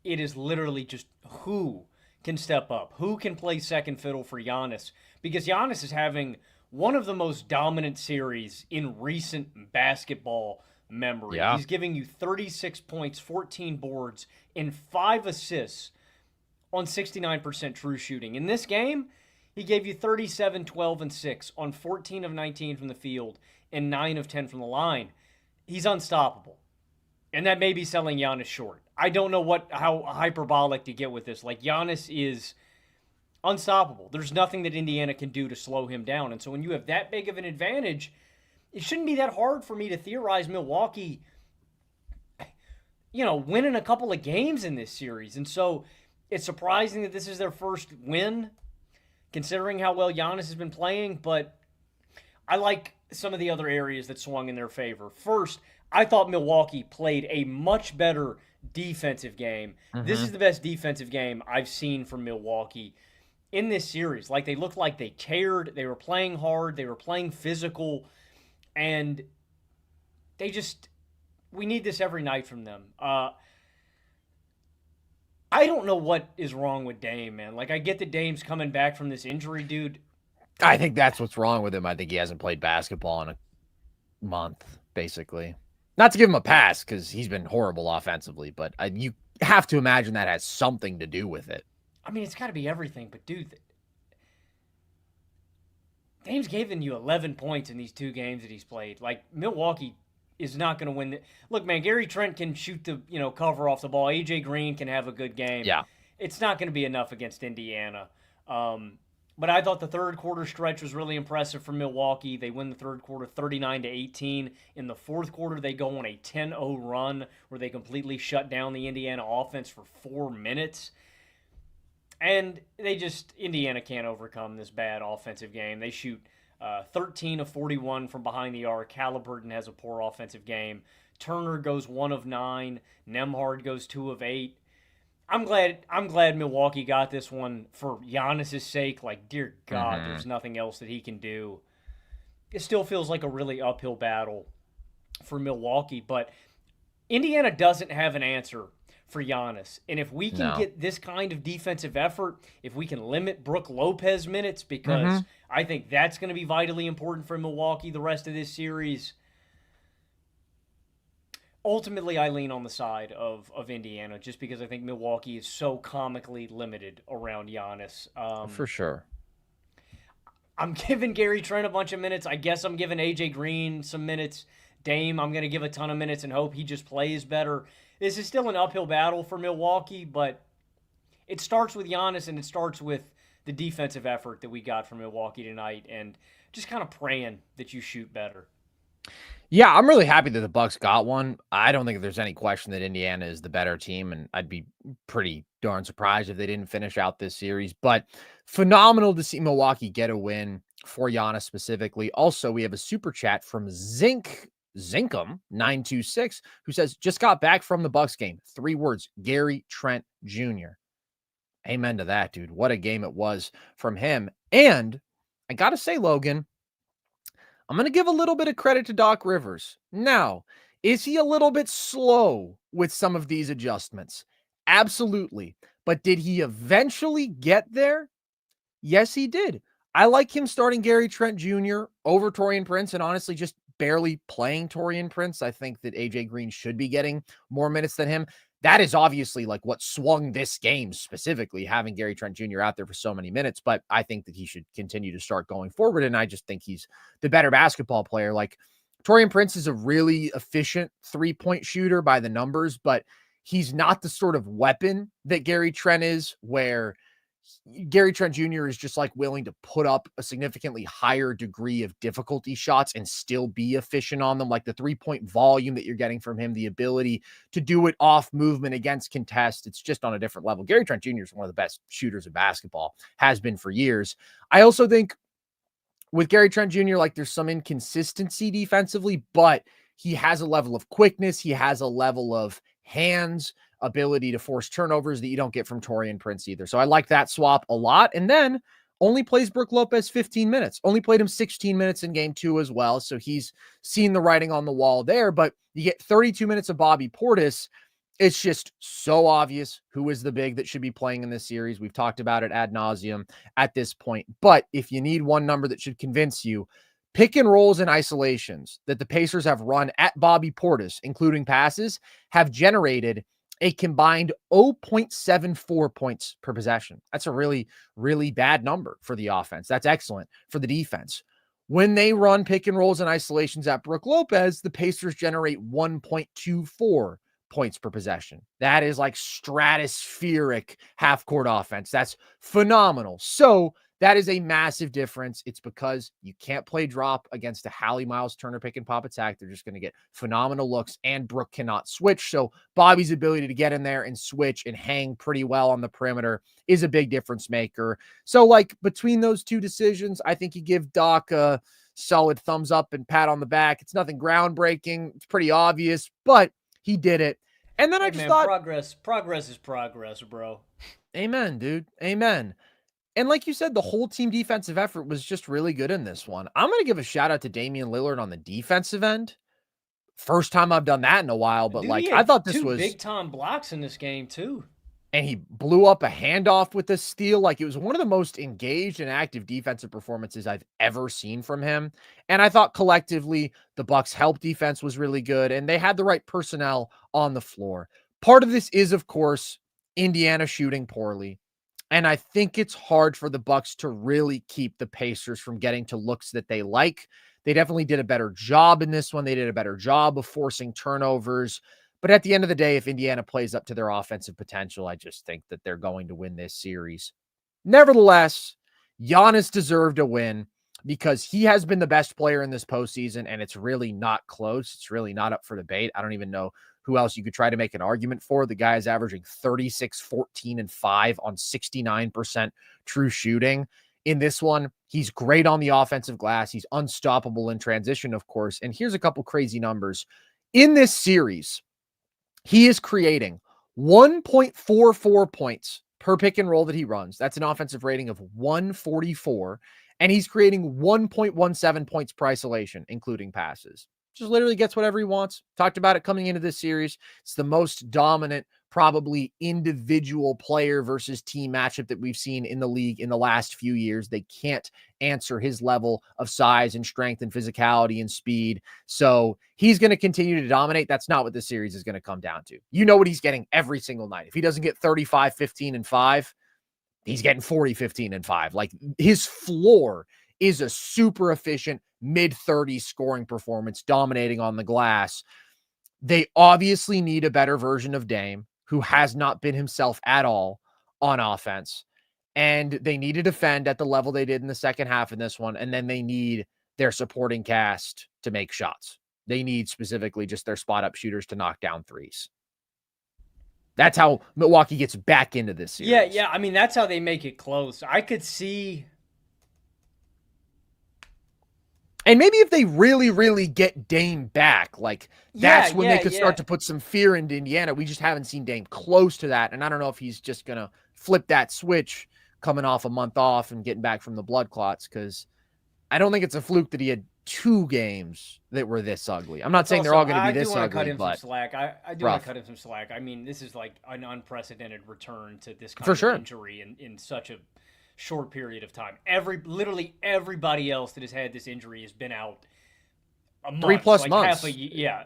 it is literally just who can step up? Who can play second fiddle for Giannis? Because Giannis is having one of the most dominant series in recent basketball memory. Yeah. He's giving you 36 points, 14 boards, and 5 assists on 69% true shooting. In this game, he gave you 37, 12, and 6 on 14 of 19 from the field and 9 of 10 from the line. He's unstoppable. And that may be selling Giannis short. I don't know how hyperbolic to get with this. Like, Giannis is unstoppable. There's nothing that Indiana can do to slow him down. And so when you have that big of an advantage, it shouldn't be that hard for me to theorize Milwaukee, winning a couple of games in this series. And so it's surprising that this is their first win, considering how well Giannis has been playing. But I like some of the other areas that swung in their favor. First, I thought Milwaukee played a much better defensive game. Mm-hmm. This is the best defensive game I've seen from Milwaukee in this series. Like, they looked like they cared. They were playing hard. They were playing physical. And we need this every night from them. I don't know what is wrong with Dame, man. Like, I get that Dame's coming back from this injury, dude. I think that's what's wrong with him. I think he hasn't played basketball in a month, basically. Not to give him a pass, because he's been horrible offensively, but you have to imagine that has something to do with it. I mean, it's got to be everything. But dude, Dame's given you 11 points in these 2 games that he's played. Like Milwaukee is not going to win. Look, man, Gary Trent can shoot the cover off the ball. AJ Green can have a good game. Yeah. It's not going to be enough against Indiana. But I thought the third quarter stretch was really impressive for Milwaukee. They win the third quarter 39-18. In the fourth quarter, they go on a 10-0 run where they completely shut down the Indiana offense for 4 minutes. And Indiana can't overcome this bad offensive game. They shoot 13 of 41 from behind the arc. Haliburton has a poor offensive game. Turner goes 1 of 9. Nembhard goes 2 of 8. I'm glad Milwaukee got this one for Giannis' sake. Like, dear God, there's nothing else that he can do. It still feels like a really uphill battle for Milwaukee, but Indiana doesn't have an answer for Giannis. And if we can get this kind of defensive effort, if we can limit Brook Lopez minutes, because I think that's going to be vitally important for Milwaukee the rest of this series. Ultimately, I lean on the side of Indiana just because I think Milwaukee is so comically limited around Giannis. For sure. I'm giving Gary Trent a bunch of minutes. I guess I'm giving AJ Green some minutes. Dame, I'm going to give a ton of minutes and hope he just plays better. This is still an uphill battle for Milwaukee, but it starts with Giannis and it starts with the defensive effort that we got from Milwaukee tonight and just kind of praying that you shoot better. Yeah, I'm really happy that the Bucks got one. I don't think there's any question that Indiana is the better team, and I'd be pretty darn surprised if they didn't finish out this series. But phenomenal to see Milwaukee get a win for Giannis specifically. Also, we have a super chat from Zinkum 926 who says, just got back from the Bucks game. 3 words, Gary Trent Jr. Amen to that, dude. What a game it was from him. And I got to say, Logan, I'm going to give a little bit of credit to Doc Rivers. Now, is he a little bit slow with some of these adjustments? Absolutely. But did he eventually get there? Yes, he did. I like him starting Gary Trent Jr. over Taurean Prince and honestly just barely playing Taurean Prince. I think that AJ Green should be getting more minutes than him. That is obviously like what swung this game specifically, having Gary Trent Jr. out there for so many minutes. But I think that he should continue to start going forward. And I just think he's the better basketball player. Like Taurean Prince is a really efficient 3-point shooter by the numbers, but he's not the sort of weapon that Gary Trent is, where Gary Trent Jr. is just like willing to put up a significantly higher degree of difficulty shots and still be efficient on them. Like the 3-point volume that you're getting from him, the ability to do it off movement against contest. It's just on a different level. Gary Trent Jr. is one of the best shooters of basketball, has been for years. I also think with Gary Trent Jr., like there's some inconsistency defensively, but he has a level of quickness. He has a level of hands, ability to force turnovers that you don't get from Taurean Prince either. So I like that swap a lot. And then only plays Brook Lopez 15 minutes, only played him 16 minutes in game 2 as well. So he's seen the writing on the wall there, but you get 32 minutes of Bobby Portis. It's just so obvious who is the big that should be playing in this series. We've talked about it ad nauseum at this point, but if you need one number that should convince you, pick and rolls and isolations that the Pacers have run at Bobby Portis, including passes, have generated a combined 0.74 points per possession. That's a really, really bad number for the offense. That's excellent for the defense. When they run pick and rolls and isolations at Brook Lopez, the Pacers generate 1.24 points per possession. That is like stratospheric half-court offense. That's phenomenal. So that is a massive difference. It's because you can't play drop against a Hallie Miles Turner pick and pop attack. They're just going to get phenomenal looks, and Brook cannot switch. So Bobby's ability to get in there and switch and hang pretty well on the perimeter is a big difference maker. So like between those two decisions, I think you give Doc a solid thumbs up and pat on the back. It's nothing groundbreaking. It's pretty obvious, but he did it. And then I just thought progress is progress, bro. Amen, dude. Amen. And like you said, the whole team defensive effort was just really good in this one. I'm going to give a shout out to Damian Lillard on the defensive end. First time I've done that in a while, but Dude, like I thought this was big time blocks in this game too. And he blew up a handoff with a steal. Like it was one of the most engaged and active defensive performances I've ever seen from him. And I thought collectively the Bucks' help defense was really good and they had the right personnel on the floor. Part of this is, of course, Indiana shooting poorly. And I think it's hard for the Bucks to really keep the Pacers from getting to looks that they like. They definitely did a better job in this one. They did a better job of forcing turnovers. But at the end of the day, if Indiana plays up to their offensive potential, I just think that they're going to win this series. Nevertheless, Giannis deserved a win because he has been the best player in this postseason, and it's really not close. It's really not up for debate. I don't even know who else you could try to make an argument for. The guy is averaging 36, 14, and 5 on 69% true shooting. In this one, he's great on the offensive glass. He's unstoppable in transition, of course. And here's a couple crazy numbers. In this series, he is creating 1.44 points per pick and roll that he runs. That's an offensive rating of 144. And he's creating 1.17 points per isolation, including passes. Just literally gets whatever he wants. Talked about it coming into this series. It's the most dominant, probably individual player versus team matchup that we've seen in the league in the last few years. They can't answer his level of size and strength and physicality and speed. So he's going to continue to dominate. That's not what this series is going to come down to. You know what he's getting every single night. If he doesn't get 35, 15, and 5, he's getting 40, 15, and 5. Like, his floor is a super efficient mid-30s scoring performance, dominating on the glass. They obviously need a better version of Dame, who has not been himself at all on offense. And they need to defend at the level they did in the second half in this one. And then they need their supporting cast to make shots. They need specifically just their spot-up shooters to knock down threes. That's how Milwaukee gets back into this series. Yeah. I mean, that's how they make it close. I could see... And maybe if they really, really get Dame back, like, that's when they could start to put some fear into Indiana. We just haven't seen Dame close to that. And I don't know if he's just going to flip that switch coming off a month off and getting back from the blood clots, because I don't think it's a fluke that he had 2 games that were this ugly. I'm not saying they're all going to be this ugly, I do want to cut him but some slack. I do want to cut him some slack. I mean, this is like an unprecedented return to this kind of injury in such a short period of time. Literally everybody else that has had this injury has been out a month, 3+ months.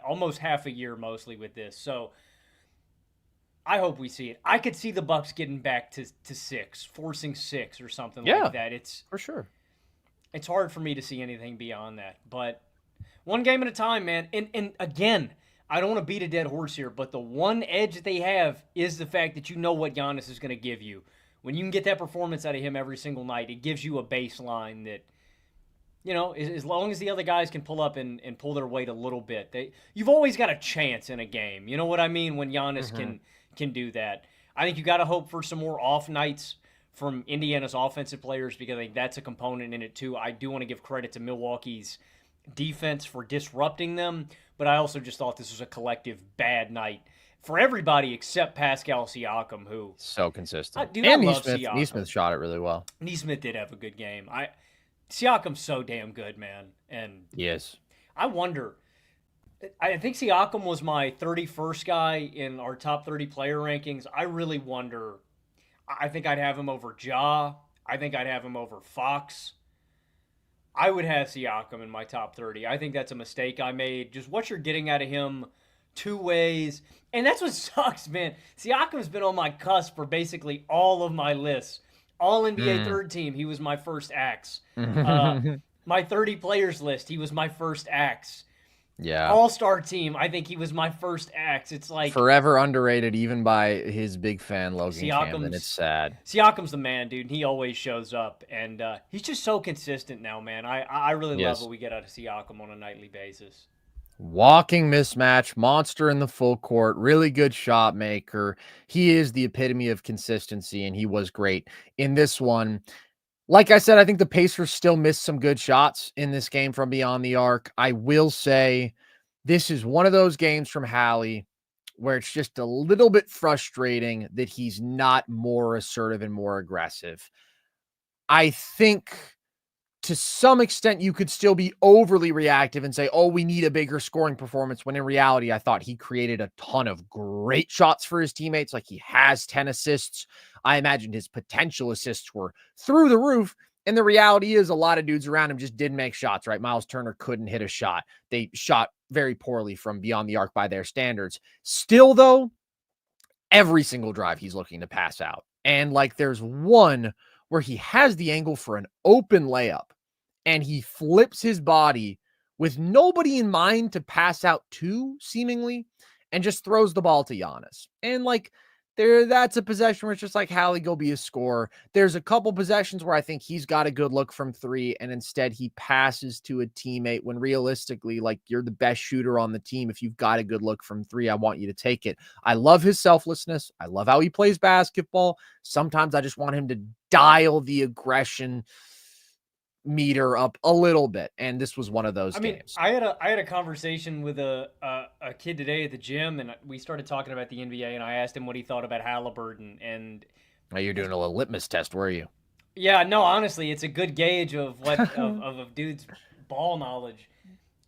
Almost half a year mostly with this. So I hope we see it. I could see the Bucks getting back to 6, forcing 6 or something like that. It's for sure. It's hard for me to see anything beyond that. But one game at a time, man. And again, I don't want to beat a dead horse here, but the one edge that they have is the fact that you know what Giannis is going to give you. When you can get that performance out of him every single night, it gives you a baseline that, you know, as long as the other guys can pull up and pull their weight a little bit, you've always got a chance in a game. You know what I mean? When Giannis can do that. I think you got to hope for some more off nights from Indiana's offensive players, because I think that's a component in it too. I do want to give credit to Milwaukee's defense for disrupting them, but I also just thought this was a collective bad night for everybody except Pascal Siakam, who so consistent. And Nesmith shot it really well. Nesmith did have a good game. Siakam's so damn good, man. And yes, I wonder. I think Siakam was my 31st guy in our top 30 player rankings. I really wonder. I think I'd have him over Ja. I think I'd have him over Fox. I would have Siakam in my top 30. I think that's a mistake I made. Just what you're getting out of him 2 ways. And that's what sucks, man. Siakam's been on my cusp for basically all of my lists. All NBA third team, he was my first axe. My 30 players list, he was my first axe. Yeah. All-star team, I think he was my first axe. It's like forever underrated, even by his big fan Logan Camden. It's sad. Siakam's the man, dude. He always shows up, and he's just so consistent now, man. I really love what we get out of Siakam on a nightly basis. Walking mismatch, monster in the full court, really good shot maker. He is the epitome of consistency, and he was great in this one. Like I said, I think the Pacers still missed some good shots in this game from beyond the arc. I will say this is one of those games from Hallie where it's just a little bit frustrating that he's not more assertive and more aggressive. I think to some extent you could still be overly reactive and say, oh, we need a bigger scoring performance, when in reality, I thought he created a ton of great shots for his teammates. Like, he has 10 assists. I imagined his potential assists were through the roof. And the reality is a lot of dudes around him just didn't make shots, right? Miles Turner couldn't hit a shot. They shot very poorly from beyond the arc by their standards. Still, though, every single drive he's looking to pass out. And like there's one where he has the angle for an open layup and he flips his body with nobody in mind to pass out to, seemingly, and just throws the ball to Giannis. And like that's a possession where it's just like, Hallie, go be a scorer. There's a couple possessions where I think he's got a good look from three, and instead he passes to a teammate when realistically, like, you're the best shooter on the team. If you've got a good look from three, I want you to take it. I love his selflessness. I love how he plays basketball. Sometimes I just want him to dial the aggression meter up a little bit, and this was one of those games. I had a conversation with a kid today at the gym, and we started talking about the NBA, and I asked him what he thought about Haliburton, and you're doing a little litmus test, were you? Yeah, no, honestly, it's a good gauge of what of a dude's ball knowledge.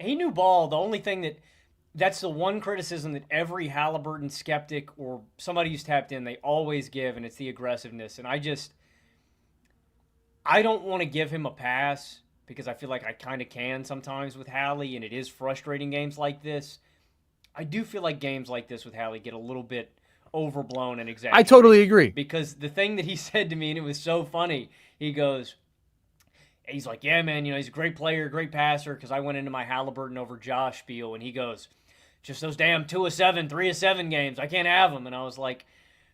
He knew ball. The only thing that's the one criticism that every Haliburton skeptic or somebody who's tapped in, they always give, and it's the aggressiveness. And I don't want to give him a pass because I feel like I kind of can sometimes with Hallie, and it is frustrating games like this. I do feel like games like this with Hallie get a little bit overblown and exaggerated. I totally agree. Because the thing that he said to me, and it was so funny, he's like, yeah, man, he's a great player, great passer, because I went into my Haliburton over Josh spiel, and he goes, just those damn 2 of 7, 3 of 7 games, I can't have them. And I was like,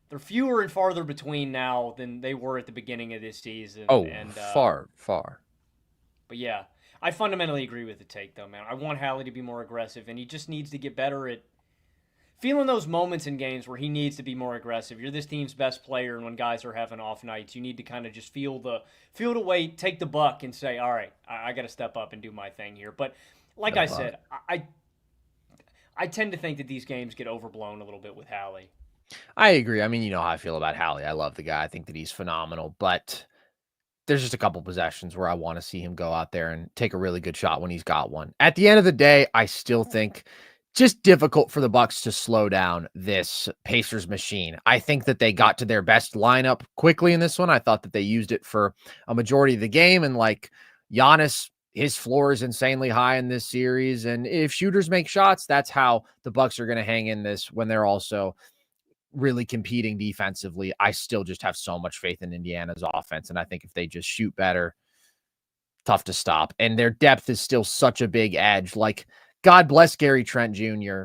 they're fewer and farther between now than they were at the beginning of this season. Oh, and, far. But yeah, I fundamentally agree with the take, though, man. I want Hallie to be more aggressive, and he just needs to get better at feeling those moments in games where he needs to be more aggressive. You're this team's best player, and when guys are having off nights, you need to kind of just feel the weight, take the buck, and say, all right, I got to step up and do my thing here. But like I said, I tend to think that these games get overblown a little bit with Hallie. I agree. I mean, you know how I feel about Hallie. I love the guy. I think that he's phenomenal, but there's just a couple possessions where I want to see him go out there and take a really good shot when he's got one. At the end of the day, I still think just difficult for the Bucks to slow down this Pacers machine. I think that they got to their best lineup quickly in this one. I thought that they used it for a majority of the game, and like Giannis, his floor is insanely high in this series, and if shooters make shots, that's how the Bucks are going to hang in this when they're also really competing defensively. I still just have so much faith in Indiana's offense, and I think if they just shoot better, tough to stop. And their depth is still such a big edge. Like, God bless Gary Trent Jr.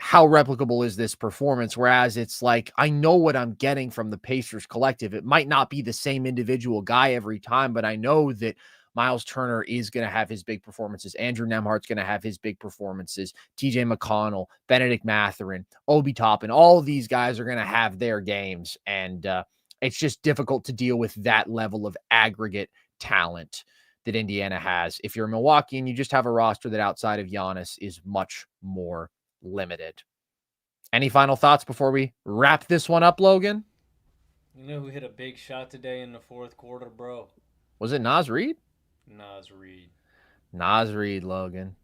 How replicable is this performance? Whereas it's like, I know what I'm getting from the Pacers collective. It might not be the same individual guy every time, but I know that Miles Turner is going to have his big performances. Andrew Nembhard's going to have his big performances. TJ McConnell, Benedict Mathurin, Obi Toppin, all of these guys are going to have their games. And it's just difficult to deal with that level of aggregate talent that Indiana has. If you're Milwaukee and you just have a roster that outside of Giannis is much more limited. Any final thoughts before we wrap this one up, Logan? You know who hit a big shot today in the fourth quarter, bro? Was it Naz Reid? Naz Reid, Logan.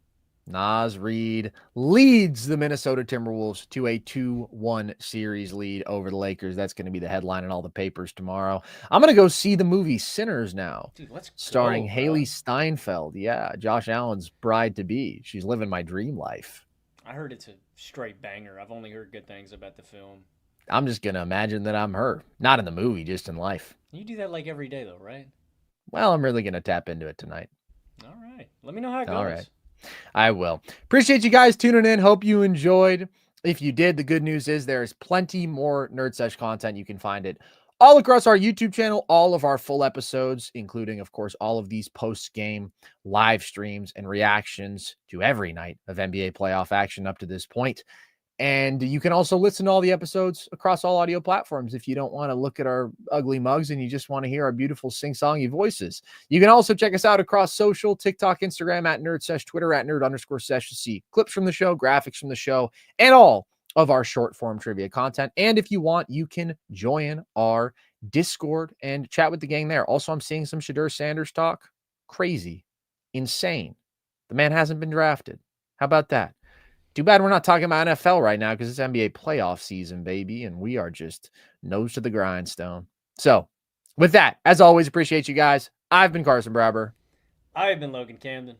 Naz Reid leads the Minnesota Timberwolves to a 2-1 series lead over the Lakers. That's going to be the headline in all the papers tomorrow. I'm going to go see the movie Sinners now. Dude, let's starring go, Haley Steinfeld. Yeah, Josh Allen's bride-to-be. She's living my dream life. I heard it's a straight banger. I've only heard good things about the film. I'm just going to imagine that I'm her. Not in the movie, just in life. You do that like every day, though, right? Well, I'm really going to tap into it tonight. All right. Let me know how it goes. All right. I will. Appreciate you guys tuning in. Hope you enjoyed. If you did, the good news is there is plenty more Nerd Sesh content. You can find it all across our YouTube channel, all of our full episodes, including, of course, all of these post-game live streams and reactions to every night of NBA playoff action up to this point. And you can also listen to all the episodes across all audio platforms if you don't want to look at our ugly mugs and you just want to hear our beautiful sing-songy voices. You can also check us out across social, TikTok, Instagram at NerdSesh, Twitter at Nerd_Sesh to see clips from the show, graphics from the show, and all of our short-form trivia content. And if you want, you can join our Discord and chat with the gang there. Also, I'm seeing some Shadur Sanders talk. Crazy. Insane. The man hasn't been drafted. How about that? Too bad we're not talking about NFL right now because it's NBA playoff season, baby, and we are just nose to the grindstone. So, with that, as always, appreciate you guys. I've been Carson Brabber. I've been Logan Camden.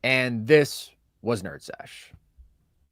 And this was Nerd Sesh.